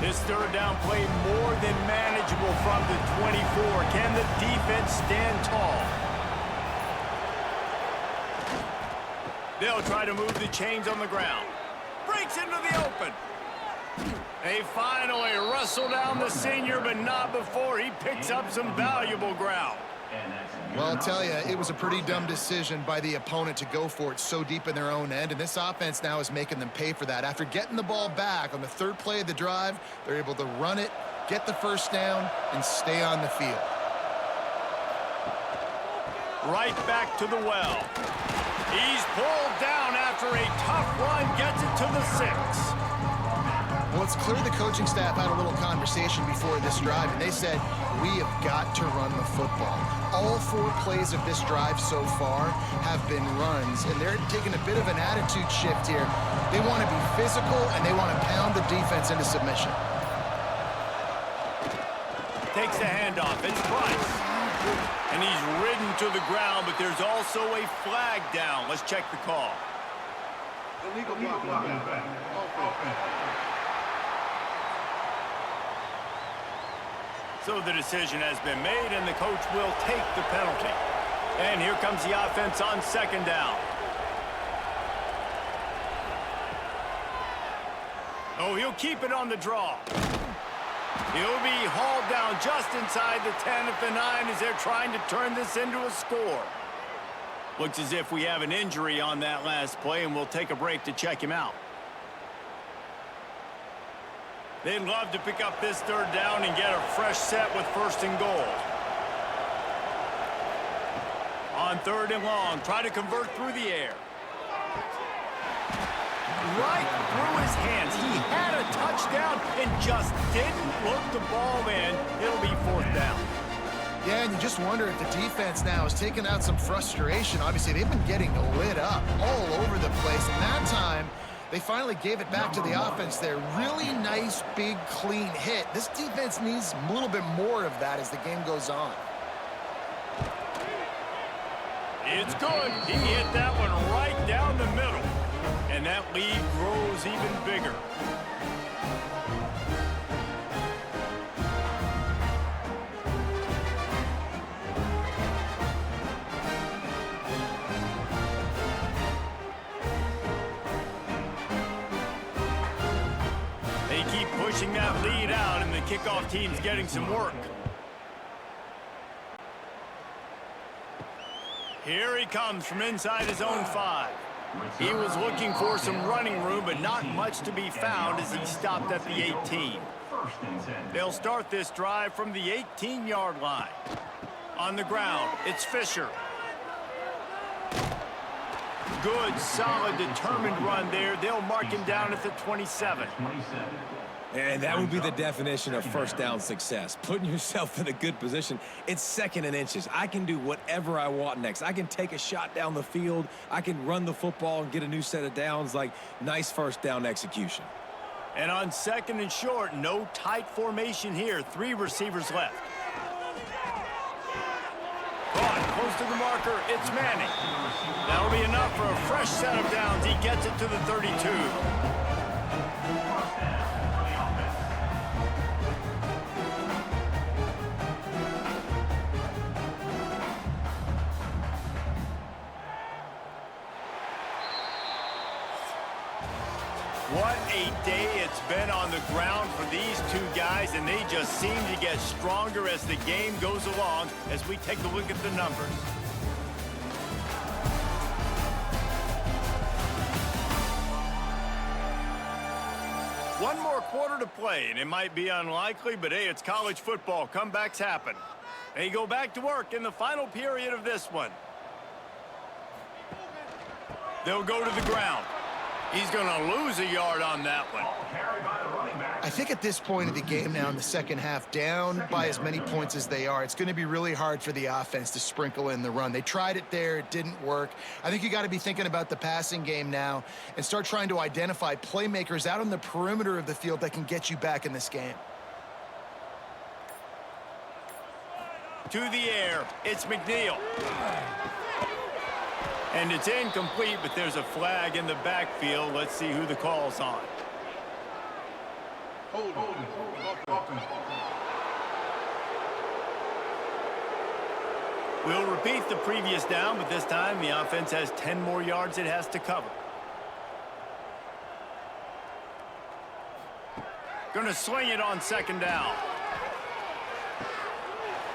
This 3rd down play more than manageable from the 24. Can the defense stand tall? They'll try to move the chains on the ground. Breaks into the open. They finally wrestle down the senior, but not before he picks up some valuable ground. Well, I'll tell you, it was a pretty dumb decision by the opponent to go for it so deep in their own end, and this offense now is making them pay for that. After getting the ball back on the 3rd play of the drive, they're able to run it, get the 1st down, and stay on the field. Right back to the well. He's pulled down after a tough run, gets it to the 6. Well, it's clear the coaching staff had a little conversation before this drive, and they said, we have got to run the football. All 4 plays of this drive so far have been runs, and they're taking a bit of an attitude shift here. They want to be physical, and they want to pound the defense into submission. Takes the handoff. It's Price. And he's ridden to the ground, but there's also a flag down. Let's check the call. Illegal blocking. So the decision has been made, and the coach will take the penalty. And here comes the offense on 2nd down. Oh, he'll keep it on the draw. He'll be hauled down just inside the 10 at the 9 as they're trying to turn this into a score. Looks as if we have an injury on that last play, and we'll take a break to check him out. They'd love to pick up this 3rd down and get a fresh set with 1st and goal. On 3rd and long, try to convert through the air. Right through his hands. He had a touchdown and just didn't look the ball in. It'll be 4th down. Yeah, and you just wonder if the defense now is taking out some frustration. Obviously, they've been getting lit up all over the place, and that time, they finally gave it back to the offense there. Really nice, big, clean hit. This defense needs a little bit more of that as the game goes on. It's good. He hit that one right down the middle. And that lead grows even bigger. Pushing that lead out, and the kickoff team's getting some work. Here he comes from inside his own 5. He was looking for some running room, but not much to be found as he stopped at the 18. They'll start this drive from the 18-yard line. On the ground, it's Fisher. Good, solid, determined run there. They'll mark him down at the 27. And that would be the definition of first down success. Putting yourself in a good position. It's second and inches. I can do whatever I want next. I can take a shot down the field. I can run the football and get a new set of downs. Like, nice first down execution. And on second and short, no tight formation here. 3 receivers left. Caught close to the marker. It's Manning. That'll be enough for a fresh set of downs. He gets it to the 32. What a day it's been on the ground for these 2 guys, and they just seem to get stronger as the game goes along as we take a look at the numbers. One more quarter to play, and it might be unlikely, but hey, it's college football. Comebacks happen. They go back to work in the final period of this one. They'll go to the ground. He's going to lose a yard on that one. I think at this point of the game now in the second half, down by as many points as they are, it's going to be really hard for the offense to sprinkle in the run. They tried it there. It didn't work. I think you got to be thinking about the passing game now and start trying to identify playmakers out on the perimeter of the field that can get you back in this game. To the air, it's McNeil. And it's incomplete, but there's a flag in the backfield. Let's see who the call's on. Hold. We'll repeat the previous down, but this time the offense has 10 more yards it has to cover. Going to swing it on second down.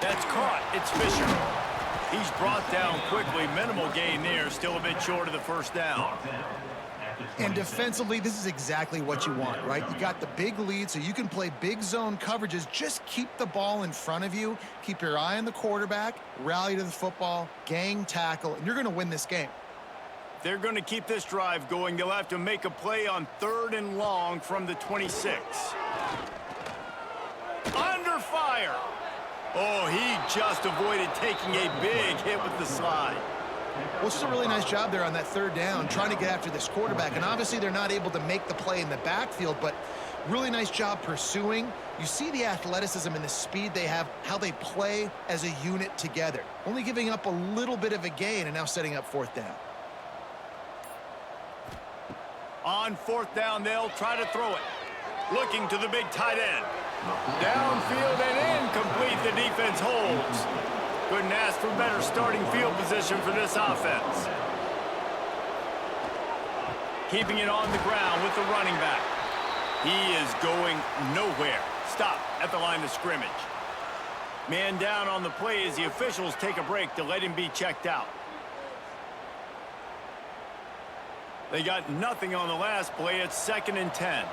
That's caught. It's Fisher. He's brought down quickly. Minimal gain there. Still a bit short of the first down. And defensively, this is exactly what you want, right? You got the big lead, so you can play big zone coverages. Just keep the ball in front of you. Keep your eye on the quarterback. Rally to the football. Gang tackle. And you're going to win this game. They're going to keep this drive going. They'll have to make a play on 3rd and long from the 26. Under fire. Oh, he just avoided taking a big hit with the slide. Well, it's just a really nice job there on that 3rd down, trying to get after this quarterback. And obviously they're not able to make the play in the backfield, but really nice job pursuing. You see the athleticism and the speed they have, how they play as a unit together. Only giving up a little bit of a gain and now setting up 4th down. On 4th down, they'll try to throw it. Looking to the big tight end. Downfield and incomplete. The defense holds. Couldn't ask for better starting field position for this offense. Keeping it on the ground with the running back. He is going nowhere. Stop at the line of scrimmage. Man down on the play as the officials take a break to let him be checked out. They got nothing on the last play. It's 2nd and 10.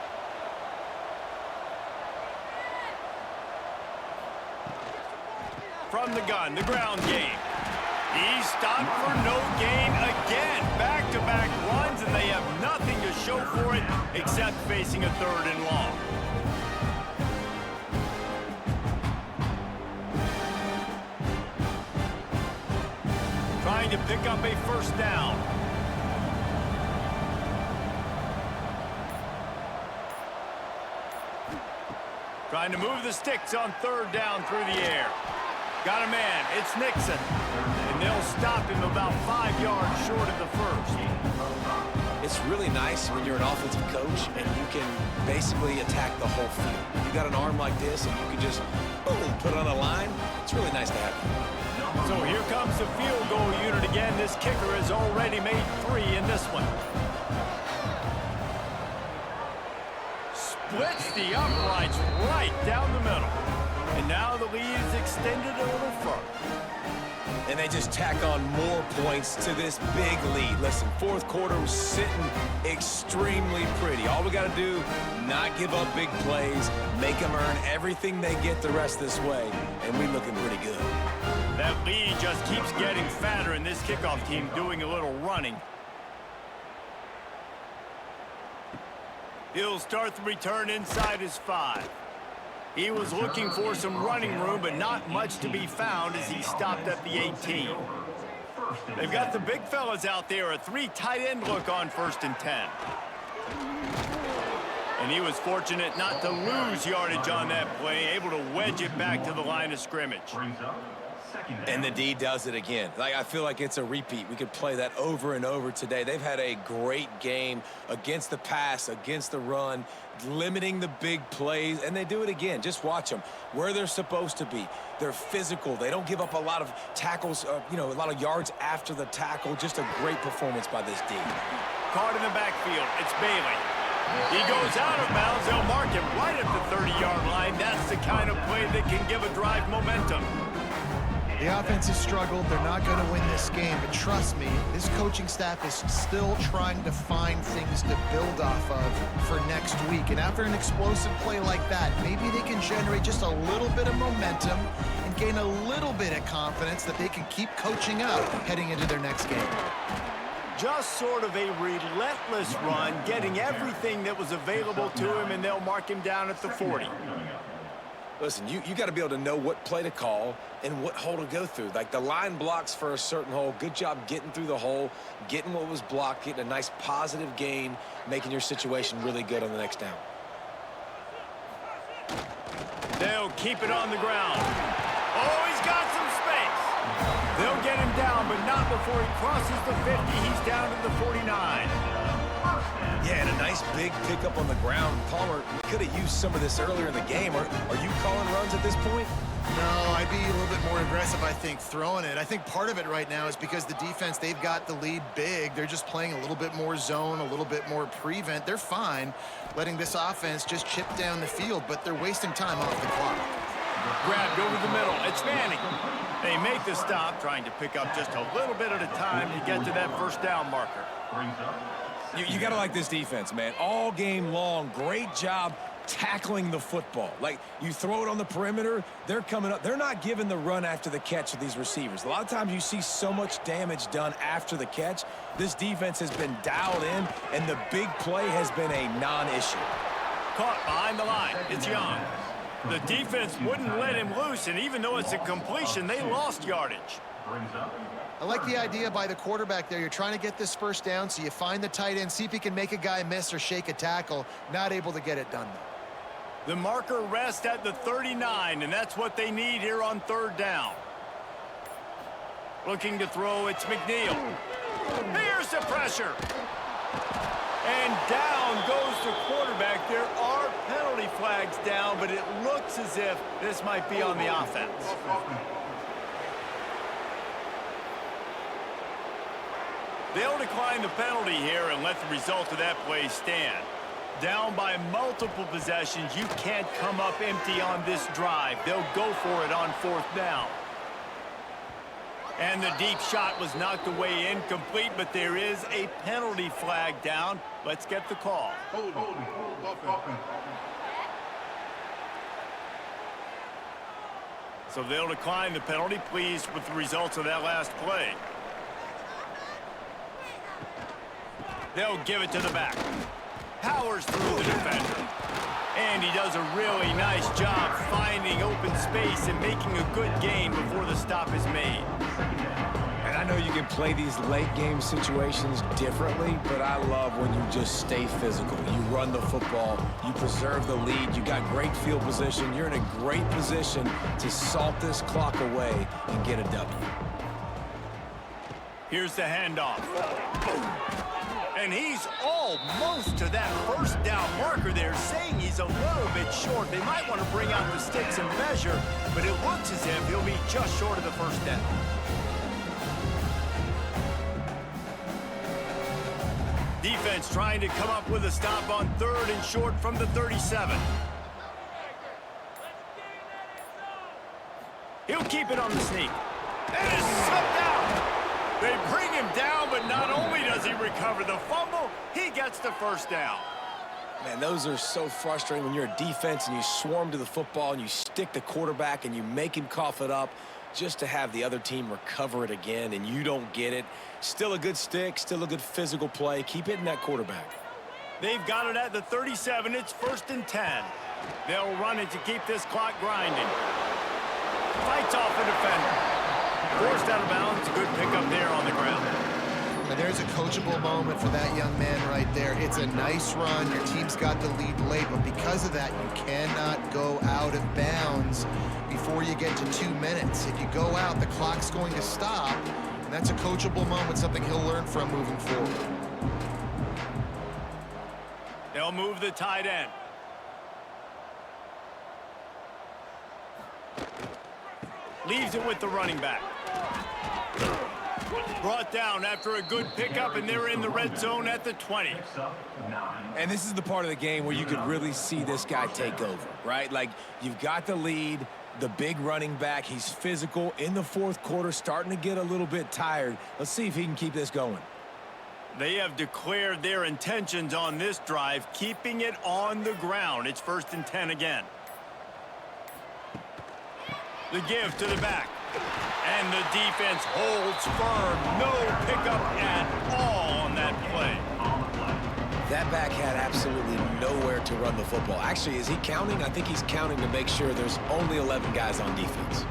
From the gun, the ground game. He stopped for no gain again. Back-to-back runs, and they have nothing to show for it except facing a 3rd and long. Trying to pick up a 1st down. Trying to move the sticks on 3rd down through the air. Got a man. It's Nixon. And they'll stop him about 5 yards short of the 1st. It's really nice when you're an offensive coach and you can basically attack the whole field. You got an arm like this and you can just, boom, put it on a line. It's really nice to have. So here comes the field goal unit again. This kicker has already made 3 in this one. Splits the uprights right down the middle. And now the lead is extended a little further. And they just tack on more points to this big lead. Listen, 4th quarter was sitting extremely pretty. All we got to do, not give up big plays, make them earn everything they get the rest this way, and we're looking pretty good. That lead just keeps getting fatter, and this kickoff team doing a little running. He'll start the return inside his 5. He was looking for some running room, but not much to be found as he stopped at the 18. They've got the big fellas out there, a 3 tight end look on 1st and 10. And he was fortunate not to lose yardage on that play, able to wedge it back to the line of scrimmage. And the D does it again. I feel like it's a repeat. We could play that over and over today. They've had a great game against the pass, against the run, limiting the big plays, and they do it again. Just watch them where they're supposed to be. They're physical. They don't give up a lot of tackles, a lot of yards after the tackle. Just a great performance by this D. Caught in the backfield. It's Bailey. He goes out of bounds. They'll mark him right at the 30-yard line. That's the kind of play that can give a drive momentum. The offense has struggled. They're not going to win this game, but trust me, this coaching staff is still trying to find things to build off of for next week. And after an explosive play like that, maybe they can generate just a little bit of momentum and gain a little bit of confidence that they can keep coaching up heading into their next game. Just sort of a relentless run, getting everything that was available to him, and they'll mark him down at the 40. Listen, you got to be able to know what play to call and what hole to go through. Like the line blocks for a certain hole. Good job getting through the hole, getting what was blocked, getting a nice positive gain, making your situation really good on the next down. They'll keep it on the ground. Oh, he's got some space. They'll get him down, but not before he crosses the 50. He's down to the 49. Yeah, and a nice big pickup on the ground. Palmer could have used some of this earlier in the game. Are you calling runs at this point? No, I'd be a little bit more aggressive, I think, throwing it. I think part of it right now is because the defense, they've got the lead big. They're just playing a little bit more zone, a little bit more prevent. They're fine letting this offense just chip down the field, but they're wasting time off the clock. Grabbed over the middle. It's Manning. They make the stop, trying to pick up just a little bit at a time to get to that first down marker. You got to like this defense, man. All game long, great job tackling the football. Like, you throw it on the perimeter, they're coming up. They're not giving the run after the catch to these receivers. A lot of times you see so much damage done after the catch. This defense has been dialed in, and the big play has been a non-issue. Caught behind the line. It's Young. The defense wouldn't let him loose, and even though it's a completion, they lost yardage. I like the idea by the quarterback there. You're trying to get this first down, so you find the tight end, see if he can make a guy miss or shake a tackle. Not able to get it done, though. The marker rests at the 39, and that's what they need here on 3rd down. Looking to throw, it's McNeil. Here's the pressure. And down goes the quarterback. There are penalty flags down, but it looks as if this might be on the offense. They'll decline the penalty here and let the result of that play stand. Down by multiple possessions, you can't come up empty on this drive. They'll go for it on 4th down. And the deep shot was knocked away incomplete, but there is a penalty flag down. Let's get the call. Hold. So they'll decline the penalty, pleased with the results of that last play. They'll give it to the back. Powers through the defender. And he does a really nice job finding open space and making a good gain before the stop is made. And I know you can play these late game situations differently, but I love when you just stay physical. You run the football, you preserve the lead, you got great field position, you're in a great position to salt this clock away and get a W. Here's the handoff. And he's almost to that first down marker there, saying he's a little bit short. They might want to bring out the sticks and measure, but it looks as if he'll be just short of the first down. Defense trying to come up with a stop on 3rd and short from the 37. He'll keep it on the sneak. And it's slipped out. They bring him down, but not only does he recover the fumble, he gets the first down. Man, those are so frustrating when you're a defense and you swarm to the football and you stick the quarterback and you make him cough it up just to have the other team recover it again and you don't get it. Still a good stick, still a good physical play. Keep hitting that quarterback. They've got it at the 37. It's 1st and 10. They'll run it to keep this clock grinding. Fights off the defender. Forced out of bounds. Good pickup there on the ground. And there's a coachable moment for that young man right there. It's a nice run. Your team's got the lead late, but because of that, you cannot go out of bounds before you get to 2 minutes. If you go out, the clock's going to stop, and that's a coachable moment, something he'll learn from moving forward. They'll move the tight end. Leaves it with the running back. Brought down after a good pickup, and they're in the red zone at the 20. And this is the part of the game where you could really see this guy take over, right? Like, you've got the lead, the big running back. He's physical in the 4th quarter, starting to get a little bit tired. Let's see if he can keep this going. They have declared their intentions on this drive, keeping it on the ground. It's 1st and 10 again. The give to the back. And the defense holds firm. No pickup at all on that play. That back had absolutely nowhere to run the football. Actually, is he counting? I think he's counting to make sure there's only 11 guys on defense.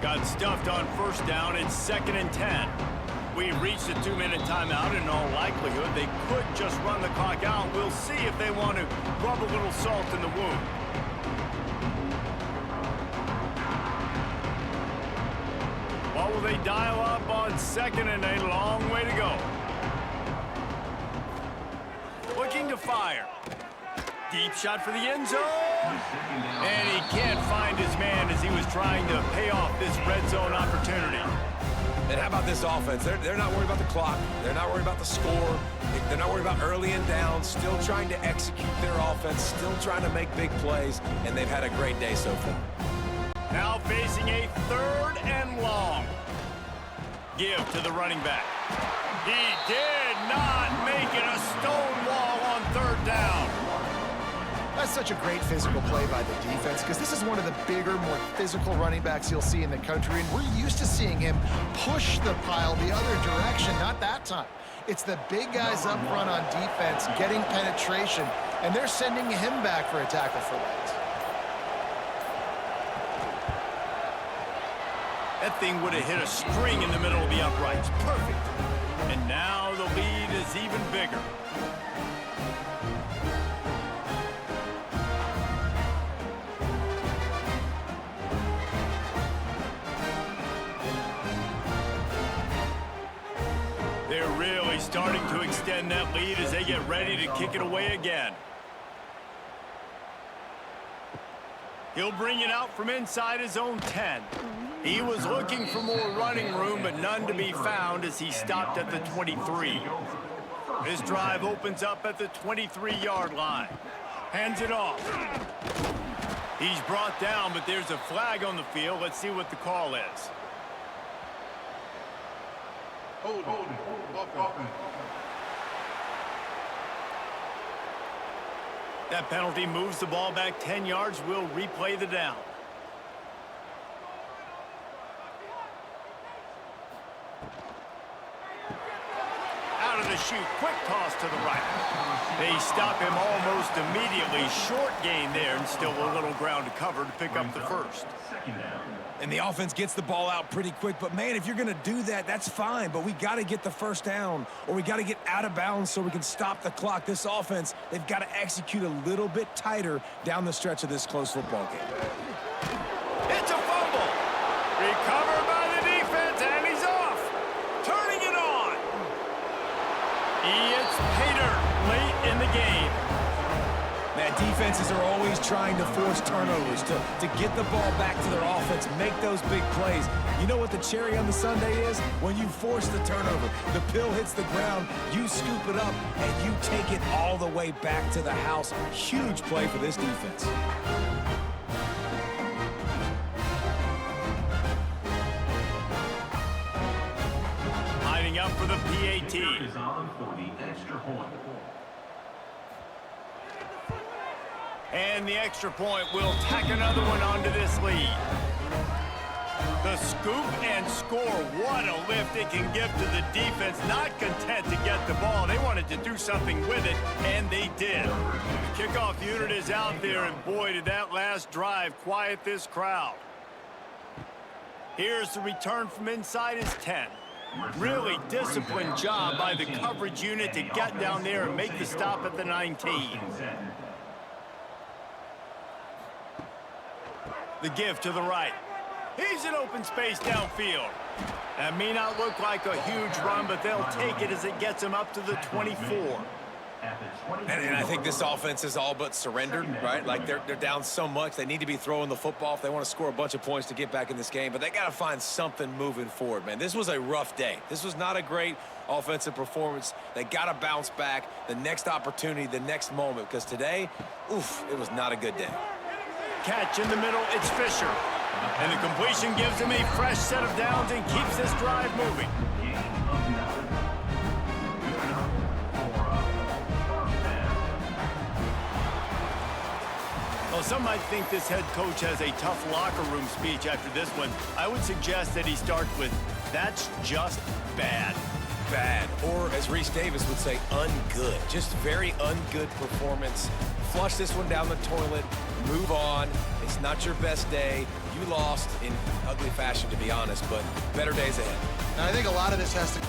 Got stuffed on 1st down. It's 2nd and 10. We've reached a 2-minute timeout. In all likelihood, they could just run the clock out. We'll see if they want to rub a little salt in the wound. What will they dial up on 2nd and a long way to go? Looking to fire. Deep shot for the end zone. And he can't find his man as he was trying to pay off this red zone opportunity. And how about this offense? They're not worried about the clock. They're not worried about the score. They're not worried about early and down. Still trying to execute their offense. Still trying to make big plays. And they've had a great day so far. Now facing a 3rd and long. Give to the running back. He did not make it a stone wall on 3rd down. That's such a great physical play by the defense because this is one of the bigger, more physical running backs you'll see in the country, and we're used to seeing him push the pile the other direction, not that time. It's the big guys up front on defense getting penetration, and they're sending him back for a tackle for loss. That thing would have hit a string in the middle of the uprights. Perfect. And now the lead is even bigger. They're really starting to extend that lead as they get ready to kick it away again. He'll bring it out from inside his own 10. He was looking for more running room, but none to be found as he stopped at the 23. His drive opens up at the 23-yard line. Hands it off. He's brought down, but there's a flag on the field. Let's see what the call is. Hold. That penalty moves the ball back 10 yards. We'll replay the down. Out of the chute, quick toss to the right. They stop him almost immediately. Short gain there, and still a little ground to cover to pick up the 1st. And the offense gets the ball out pretty quick. But, man, if you're going to do that, that's fine. But we got to get the 1st down, or we got to get out of bounds so we can stop the clock. This offense, they've got to execute a little bit tighter down the stretch of this close football game. It's a fumble. Recovered by the defense, and he's off. Turning it on. It's Pater late in the game. Man, defenses are always trying to force turnovers to get the ball back to their offense, make those big plays. You know what the cherry on the sundae is? When you force the turnover, the pill hits the ground, you scoop it up, and you take it all the way back to the house. Huge play for this defense. Lining up for the PAT. Is on for the extra point. And the extra point will tack another one onto this lead. The scoop and score. What a lift it can give to the defense. Not content to get the ball. They wanted to do something with it, and they did. The kickoff unit is out there, and boy, did that last drive quiet this crowd. Here's the return from inside his 10. Really disciplined job by the coverage unit to get down there and make the stop at the 19. The give to the right. He's in open space downfield. That may not look like a huge run, but they'll take it as it gets them up to the 24. And I think this offense is all but surrendered, right? Like they're down so much. They need to be throwing the football if they want to score a bunch of points to get back in this game. But they got to find something moving forward, man. This was a rough day. This was not a great offensive performance. They got to bounce back the next opportunity, the next moment. Because today, oof, it was not a good day. Catch in the middle, it's Fisher. And the completion gives him a fresh set of downs and keeps this drive moving. Well, some might think this head coach has a tough locker room speech after this one. I would suggest that he starts with, "That's just bad." Bad, or as Reese Davis would say, ungood. Just very ungood performance. Flush this one down the toilet, move on. It's not your best day. You lost in ugly fashion, to be honest, but better days ahead. And I think a lot of this has to